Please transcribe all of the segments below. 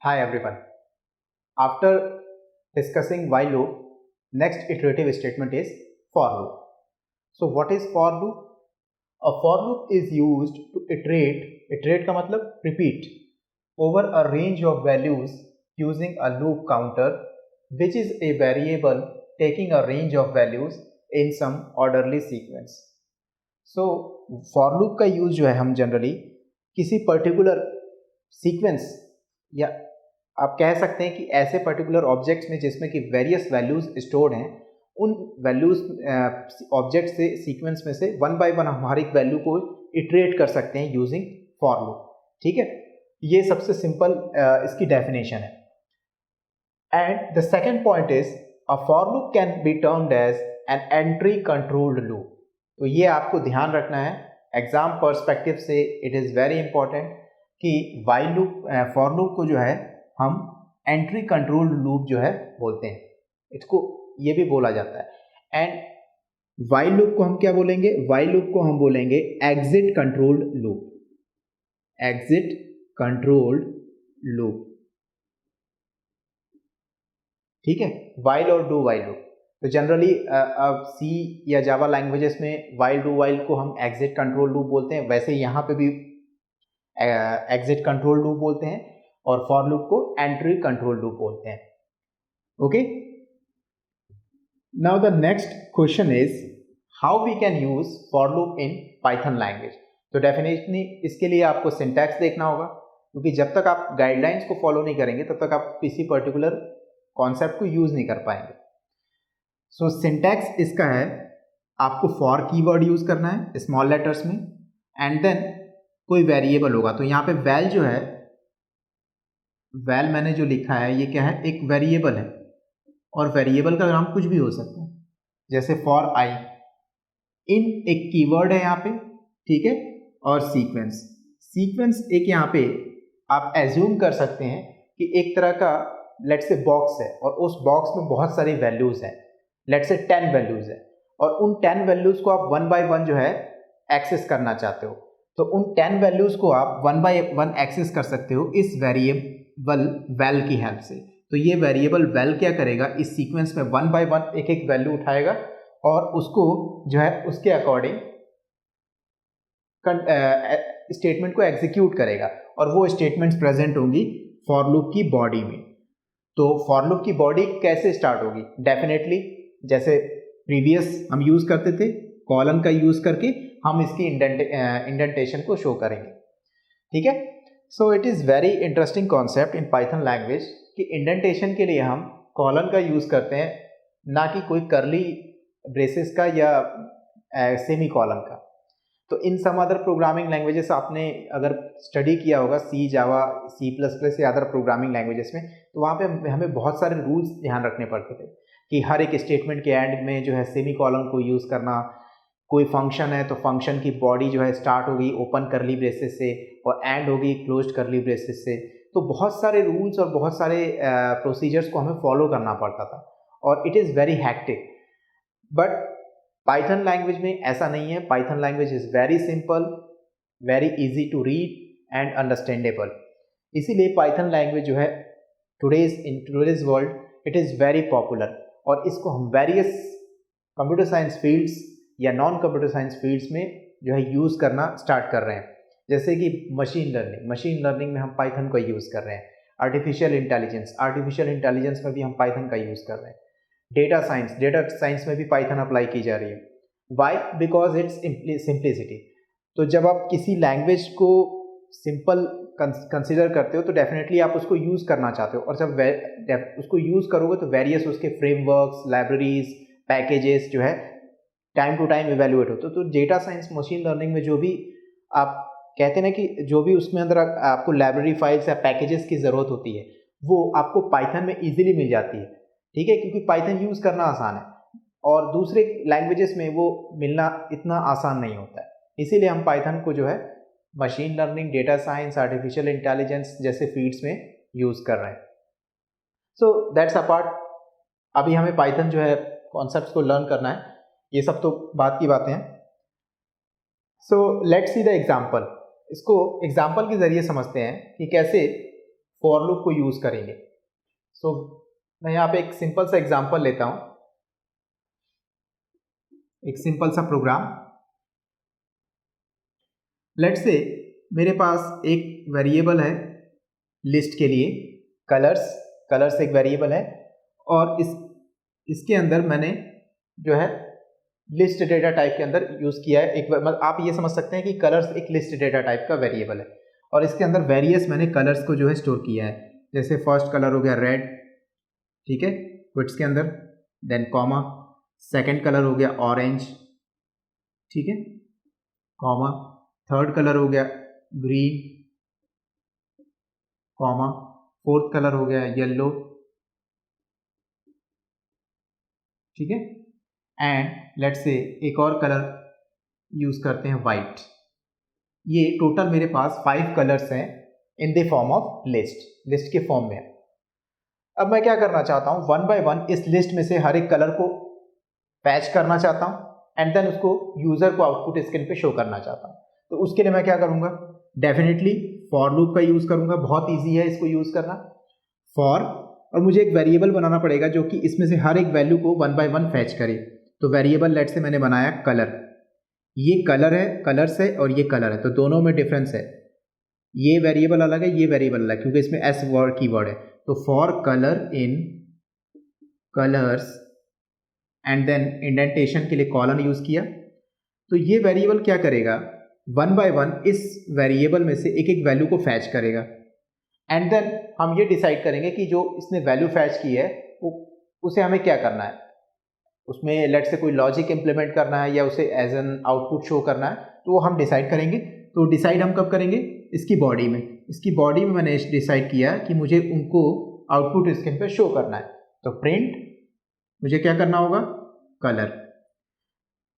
Hi everyone. After discussing while loop, next iterative statement is for loop. So what is for loop? A for loop is used to iterate का मतलब repeat over a range of values using a loop counter which is a variable taking a range of values in some orderly sequence. So for loop का use जो है हम generally किसी particular sequence या आप कह सकते हैं कि ऐसे पर्टिकुलर ऑब्जेक्ट्स में जिसमें कि वेरियस वैल्यूज स्टोर्ड हैं, उन वैल्यूज ऑब्जेक्ट से सीक्वेंस में से वन बाय वन हमारी वैल्यू को इटरेट कर सकते हैं यूजिंग फॉर लूप. ठीक है, ये सबसे सिंपल इसकी डेफिनेशन है. And the second point is a for loop can be termed as an entry controlled loop. तो ये आपको ध्यान रखना है एग्जाम पर्सपेक्टिव से. इट इज़ वेरी इंपॉर्टेंट कि वाइल लूप फॉर लूप को जो है हम एंट्री कंट्रोल्ड लूप जो है बोलते हैं. इसको ये भी बोला जाता है. एंड वाइल लूप को हम क्या बोलेंगे? वाइल लूप को हम बोलेंगे exit controlled loop. Exit controlled loop. ठीक है, वाइल और डू वाइल लूप. तो जनरली अब सी या जावा लैंग्वेजेस में वाइल डू वाइल को हम एग्जिट कंट्रोल लूप बोलते हैं. वैसे यहाँ पे भी एग्जिट कंट्रोल लूप बोलते हैं और फॉर लूप को एंट्री कंट्रोल लूप बोलते हैं. Okay, now the next question is how we can use for loop in Python language. तो डेफिनेटली इसके लिए आपको सिंटैक्स देखना होगा, क्योंकि जब तक आप गाइडलाइंस को फॉलो नहीं करेंगे तब तक आप किसी पर्टिकुलर कॉन्सेप्ट को यूज नहीं कर पाएंगे. सो सिंटैक्स इसका है, आपको फॉर कीवर्ड यूज करना है स्मॉल लेटर्स में, एंड देन कोई वेरिएबल होगा. तो यहाँ पे वैल जो है, वैल मैंने जो लिखा है ये क्या है? एक वेरिएबल है. और वेरिएबल का नाम कुछ भी हो सकता है, जैसे फॉर आई. इन एक कीवर्ड है यहाँ पे, ठीक है, और सीक्वेंस. सीक्वेंस एक यहाँ पे आप एज्यूम कर सकते हैं कि एक तरह का लेट्स से बॉक्स है और उस बॉक्स में बहुत सारी वैल्यूज हैं. लेट्स से 10 वैल्यूज है और उन 10 वैल्यूज को आप वन बाय वन जो है एक्सेस करना चाहते हो. तो उन 10 वैल्यूज को आप वन बाय वन एक्सेस कर सकते हो इस वेरिएबल वैल की हेल्प से. तो ये वेरिएबल वैल क्या करेगा? इस सीक्वेंस में वन बाय वन एक एक वैल्यू उठाएगा और उसको जो है उसके अकॉर्डिंग स्टेटमेंट को एग्जीक्यूट करेगा, और वो स्टेटमेंट्स प्रेजेंट होंगी फॉर लूप की बॉडी में. तो फॉर लूप की बॉडी कैसे स्टार्ट होगी? डेफिनेटली जैसे प्रीवियस हम यूज करते थे, कॉलन का यूज करके हम इसकी इंडेंटेशन को शो करेंगे. ठीक है, so it is very interesting concept in Python language कि इंडेंटेशन के लिए हम कॉलन का यूज़ करते हैं, ना कि कोई करली ब्रेसेस का या सेमी कॉलन का. तो इन सम अदर प्रोग्रामिंग लैंग्वेजेस आपने अगर स्टडी किया होगा, सी, जावा, सी प्लस प्लस या अदर प्रोग्रामिंग लैंग्वेजेस में, तो वहाँ पे हमें बहुत सारे रूल्स ध्यान रखने पड़ते थे कि हर एक स्टेटमेंट के एंड में जो है सेमी कॉलन को यूज़ करना. कोई फंक्शन है तो फंक्शन की बॉडी जो है स्टार्ट होगी ओपन करली ब्रेसेस से और एंड होगी क्लोज्ड करली ब्रेसेस से. तो बहुत सारे रूल्स और बहुत सारे प्रोसीजर्स को हमें फॉलो करना पड़ता था और it is very hectic. But Python language में ऐसा नहीं है. Python language is very simple, very easy to read and understandable. इसीलिए पाइथन लैंग्वेज जो है in today's world it is very popular, और इसको हम वेरियस कंप्यूटर साइंस फील्ड्स या नॉन कंप्यूटर साइंस फील्ड्स में जो है यूज़ करना स्टार्ट कर रहे हैं. जैसे कि मशीन लर्निंग में हम पाइथन का यूज़ कर रहे हैं. आर्टिफिशियल इंटेलिजेंस में भी हम पाइथन का यूज़ कर रहे हैं. डेटा साइंस में भी पाइथन अप्लाई की जा रही है. वाई? Because it's simplicity. तो जब आप किसी लैंग्वेज को सिंपल कंसिडर करते हो तो डेफिनेटली आप उसको यूज़ करना चाहते हो, और जब उसको यूज़ करोगे तो वेरियस उसके फ्रेमवर्क्स, लाइब्रेरीज, पैकेजेस जो है टाइम टू टाइम इवेल्युएट होते हो. तो डेटा साइंस, मशीन लर्निंग में जो भी आप कहते हैं ना कि जो भी उसमें अंदर आपको लाइब्रेरी फाइल्स या पैकेजेस की ज़रूरत होती है वो आपको पाइथन में इजीली मिल जाती है. ठीक है, क्योंकि पाइथन यूज़ करना आसान है और दूसरे लैंग्वेजेस में वो मिलना इतना आसान नहीं होता है. इसीलिए हम पाइथन को जो है machine learning, data science, artificial intelligence जैसे फील्ड्स में यूज़ कर रहे हैं. So that's a part. अभी हमें पाइथन जो है कॉन्सेप्ट्स को लर्न करना है, ये सब तो बात की बातें हैं. So let's see the example. इसको एग्जाम्पल के जरिए समझते हैं कि कैसे फॉर लूप को यूज करेंगे। सो मैं यहाँ पे एक सिंपल सा एग्जांपल लेता हूँ, एक सिंपल सा प्रोग्राम। लेट्स से मेरे पास एक वेरिएबल है लिस्ट के लिए, कलर्स एक वेरिएबल है, और इसके अंदर मैंने जो है लिस्ट डेटा टाइप के अंदर यूज किया है। एक मतलब आप ये समझ सकते हैं कि कलर्स एक लिस्ट डेटा टाइप का वेरिएबल है, और इसके अंदर वेरियस मैंने कलर्स को जो है स्टोर किया है। जैसे फर्स्ट कलर हो गया रेड, ठीक है, क्विट्स के अंदर, देन कॉमा, सेकंड कलर हो गया ऑरेंज, ठीक है, कॉमा, थर्ड कलर हो गया ग्रीन, कॉमा, फोर्थ कलर हो गया येलो, ठीक है, एंड लेट्स से एक और कलर यूज करते हैं वाइट। ये टोटल मेरे पास 5 कलर्स हैं in the form of list के फॉर्म में। अब मैं क्या करना चाहता हूं, वन बाय वन इस लिस्ट में से हर एक कलर को फैच करना चाहता हूं एंड देन उसको यूजर को आउटपुट स्क्रीन पे शो करना चाहता हूं। तो उसके लिए मैं क्या करूंगा, डेफिनेटली फॉर लूप का यूज करूंगा। बहुत ईजी है इसको यूज करना, फॉर, और मुझे एक वेरिएबल बनाना पड़ेगा जो कि इसमें से हर एक वैल्यू को वन बाय वन फैच करे। तो वेरिएबल लेट से मैंने बनाया कलर, ये कलर है, कलर्स है, और ये कलर है, तो दोनों में डिफरेंस है। ये वेरिएबल अलग है, ये वेरिएबल अलग है, क्योंकि इसमें एस वर्ड कीवर्ड है। तो for colour in colours and then indentation के लिए कॉलन यूज किया। तो ये वेरिएबल क्या करेगा, वन बाय वन इस वेरिएबल में से एक एक वैल्यू को फैच करेगा एंड देन हम ये डिसाइड करेंगे कि जो इसने वैल्यू फैच की है उसे हमें क्या करना है, उसमें लेट से कोई लॉजिक इंप्लीमेंट करना है या उसे एज एन आउटपुट शो करना है, तो वो हम डिसाइड करेंगे। तो डिसाइड हम कब करेंगे, इसकी बॉडी में मैंने डिसाइड किया कि मुझे उनको आउटपुट स्क्रीन पे शो करना है। तो प्रिंट, मुझे क्या करना होगा, कलर।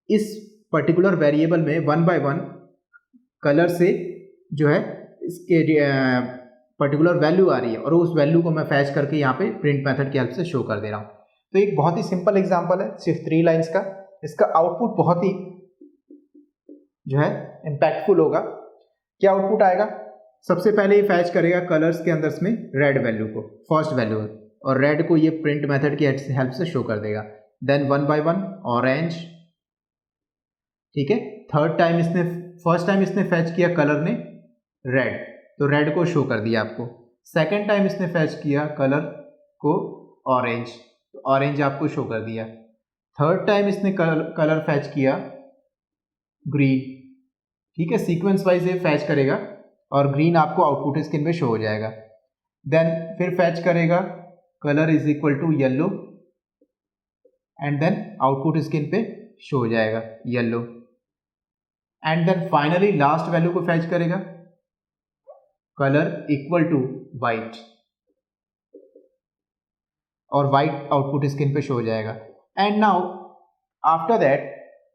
इस पर्टिकुलर वेरिएबल में वन बाय वन कलर से जो है इसके पर्टिकुलर वैल्यू आ रही है, और उस वैल्यू को मैं फैच करके यहाँ पे प्रिंट मेथड की हेल्प से शो कर दे रहा हूँ। तो एक बहुत ही सिंपल एग्जांपल है, सिर्फ 3 लाइंस का। इसका आउटपुट बहुत ही जो है इम्पैक्टफुल होगा। क्या आउटपुट आएगा, सबसे पहले ये फैच करेगा कलर्स के अंदर में रेड वैल्यू को, फर्स्ट वैल्यू, और रेड को ये प्रिंट मेथड की हेल्प से शो कर देगा। Then one by one orange, ठीक है, फर्स्ट टाइम इसने फैच किया कलर ने रेड, तो रेड को शो कर दिया आपको। सेकेंड टाइम इसने फैच किया कलर को ऑरेंज, तो ऑरेंज आपको शो कर दिया। थर्ड टाइम इसने कलर फैच किया ग्रीन, ठीक है, सीक्वेंस वाइज ये फैच करेगा और ग्रीन आपको आउटपुट स्क्रीन पे शो हो जाएगा। देन फिर फैच करेगा colour is equal to yellow and then output screen पे शो हो जाएगा yellow. And then finally last value को फैच करेगा कलर इक्वल टू वाइट, और वाइट आउटपुट स्क्रीन पे शो हो जाएगा। एंड नाउ आफ्टर दैट,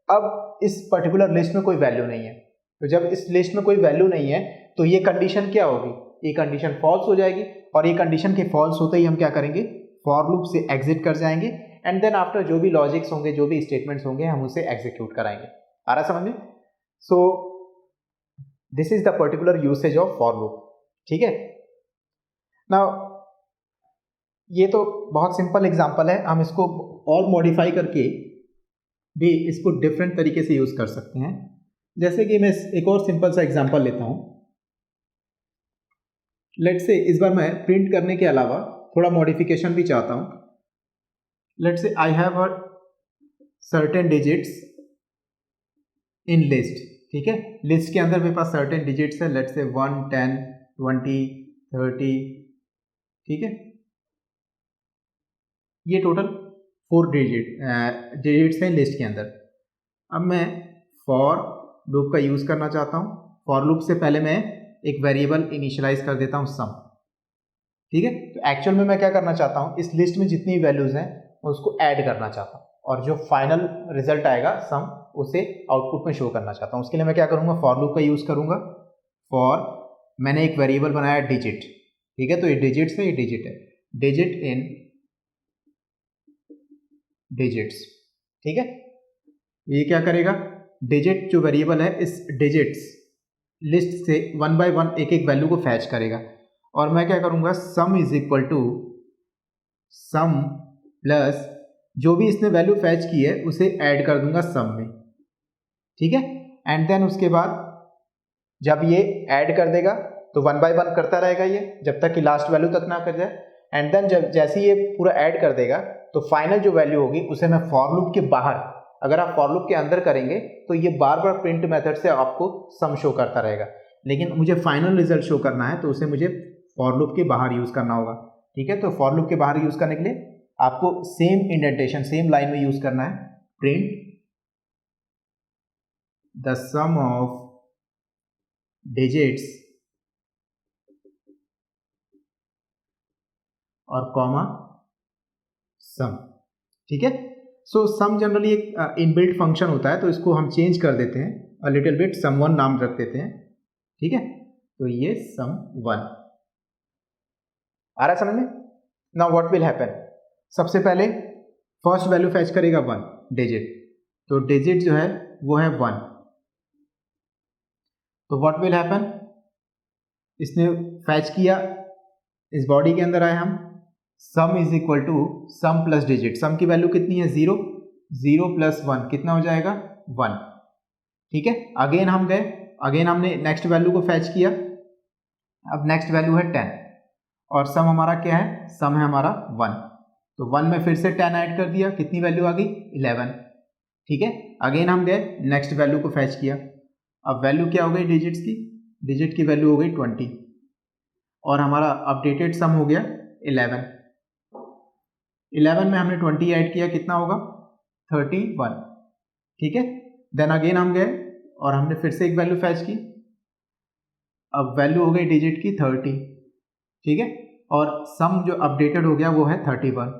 अब इस पर्टिकुलर लिस्ट में कोई वैल्यू नहीं है, तो जब इस लिस्ट में कोई वैल्यू नहीं है तो ये कंडीशन क्या होगी, ये कंडीशन फॉल्स हो जाएगी, और ये कंडीशन के फॉल्स होते ही हम क्या करेंगे, फॉर लूप से एग्जिट कर जाएंगे एंड देन आफ्टर जो भी लॉजिक्स होंगे, जो भी स्टेटमेंट्स होंगे, हम उसे एग्जीक्यूट कराएंगे। आ रहा समझ में? So this is the particular usage of for loop, ठीक है। नाउ ये तो बहुत सिंपल एग्जांपल है, हम इसको और मॉडिफाई करके भी इसको डिफरेंट तरीके से यूज कर सकते हैं। जैसे कि मैं एक और सिंपल सा एग्जांपल लेता हूं। लेट्स से इस बार मैं प्रिंट करने के अलावा थोड़ा मॉडिफिकेशन भी चाहता हूं। Let's say I have a certain digits in list, ठीक है, लिस्ट के अंदर मेरे पास सर्टेन डिजिट्स है, लेट्स से 1, 10, 20, 30, ठीक है, ये टोटल 4 डिजिट्स हैं लिस्ट के अंदर। अब मैं फॉर लूप का यूज करना चाहता हूं। फॉर लूप से पहले मैं एक वेरिएबल इनिशियलाइज कर देता हूं सम, ठीक है। तो एक्चुअल में मैं क्या करना चाहता हूं, इस लिस्ट में जितनी वैल्यूज हैं उसको ऐड करना चाहता हूं, और जो फाइनल रिजल्ट आएगा सम, उसे आउटपुट में शो करना चाहता हूं। उसके लिए मैं क्या करूंगा, फॉर लूप का यूज करूंगा। फॉर, मैंने एक वेरिएबल बनाया डिजिट, ठीक है, तो ये डिजिट से, ये डिजिट है, डिजिट इन डिजिट्स, ठीक है। ये क्या करेगा, डिजिट जो वेरिएबल है, इस डिजिट्स लिस्ट से वन बाय वन एक एक वैल्यू को फैच करेगा, और मैं क्या करूँगा, sum is equal to sum plus जो भी इसने वैल्यू फैच की है उसे ऐड कर दूंगा सम में, ठीक है। एंड देन उसके बाद जब ये ऐड कर देगा तो 1 बाय 1 करता रहेगा ये जब तक कि लास्ट वैल्यू तक ना कर जाए। एंड देन जब जैसे ये पूरा ऐड कर देगा तो फाइनल जो वैल्यू होगी उसे मैं फॉर लूप के बाहर, अगर आप फॉर लूप के अंदर करेंगे तो ये बार बार प्रिंट मेथड से आपको सम शो करता रहेगा, लेकिन मुझे फाइनल रिजल्ट शो करना है तो उसे मुझे फॉर लूप के बाहर यूज़ करना होगा, ठीक है। तो फॉर लूप के बाहर यूज़ करने के लिए आपको सेम इंडेंटेशन सेम लाइन में यूज़ करना है, print the sum of digits और कॉमा सम, ठीक है। सो सम जनरली एक इनबिल्ट फंक्शन होता है तो इसको हम चेंज कर देते हैं a little bit, sum one नाम रख देते हैं, ठीक है। तो ये सम वन आ रहा है समझ में। नाउ व्हाट विल हैपन, सबसे पहले फर्स्ट वैल्यू फैच करेगा 1 डिजिट, तो डिजिट जो है वो है 1, तो व्हाट विल हैपन, इसने फैच किया, इस बॉडी के अंदर आए हम, sum is equal to sum plus digit, sum की वैल्यू कितनी है 0, 0 प्लस 1 कितना हो जाएगा 1, ठीक है। अगेन हम गए, अगेन हमने नेक्स्ट वैल्यू को फैच किया, अब नेक्स्ट वैल्यू है 10 और सम हमारा क्या है, सम है हमारा 1, तो 1 में फिर से 10 ऐड कर दिया, कितनी वैल्यू आ गई 11, ठीक है। अगेन हम गए नेक्स्ट वैल्यू को फैच किया, अब वैल्यू क्या हो गई डिजिट्स की, डिजिट की वैल्यू हो गई 20 और हमारा अपडेटेड सम हो गया 11, 11 में हमने 20 ऐड किया, कितना होगा 31, ठीक है। देन अगेन हम गए और हमने फिर से एक वैल्यू फैच की, अब वैल्यू हो गई डिजिट की 30, ठीक है, और सम जो अपडेटेड हो गया वो है 31,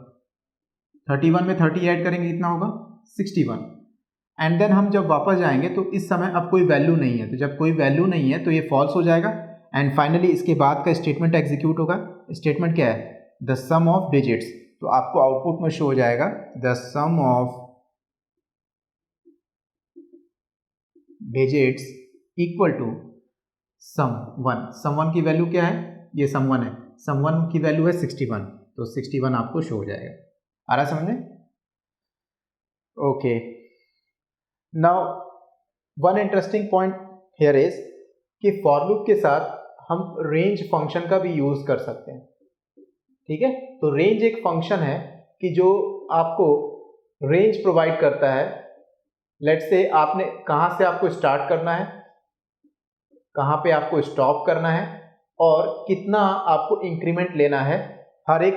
31 में 30 ऐड करेंगे कितना होगा 61, एंड देन हम जब वापस जाएंगे तो इस समय अब कोई वैल्यू नहीं है, तो जब कोई वैल्यू नहीं है तो ये फॉल्स हो जाएगा एंड फाइनली इसके बाद का स्टेटमेंट एग्जीक्यूट होगा। स्टेटमेंट क्या है, द सम ऑफ डिजिट्स, तो आपको आउटपुट में शो हो जाएगा the sum of digits equal to sum one, sum one की वैल्यू क्या है, ये सम वन है, सम वन की वैल्यू है 61, तो 61 आपको शो हो जाएगा। आ रहा समझ में, okay. Now one interesting point here is कि फॉर लूप के साथ हम रेंज फंक्शन का भी यूज कर सकते हैं, ठीक है। तो रेंज एक फंक्शन है कि जो आपको रेंज प्रोवाइड करता है, लेट्स से आपने कहां से आपको स्टार्ट करना है, कहां पे आपको स्टॉप करना है और कितना आपको इंक्रीमेंट लेना है हर एक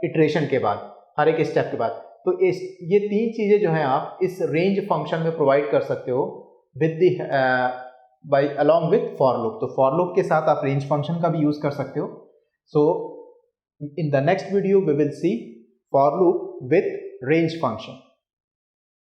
इटरेशन के बाद, हर एक स्टेप के बाद। तो ये तीन चीजें जो हैं आप इस रेंज फंक्शन में प्रोवाइड कर सकते हो with the by along with for loop. तो फॉर लूप के साथ आप रेंज फंक्शन का भी यूज कर सकते हो। So in the next video we will see for loop with range function.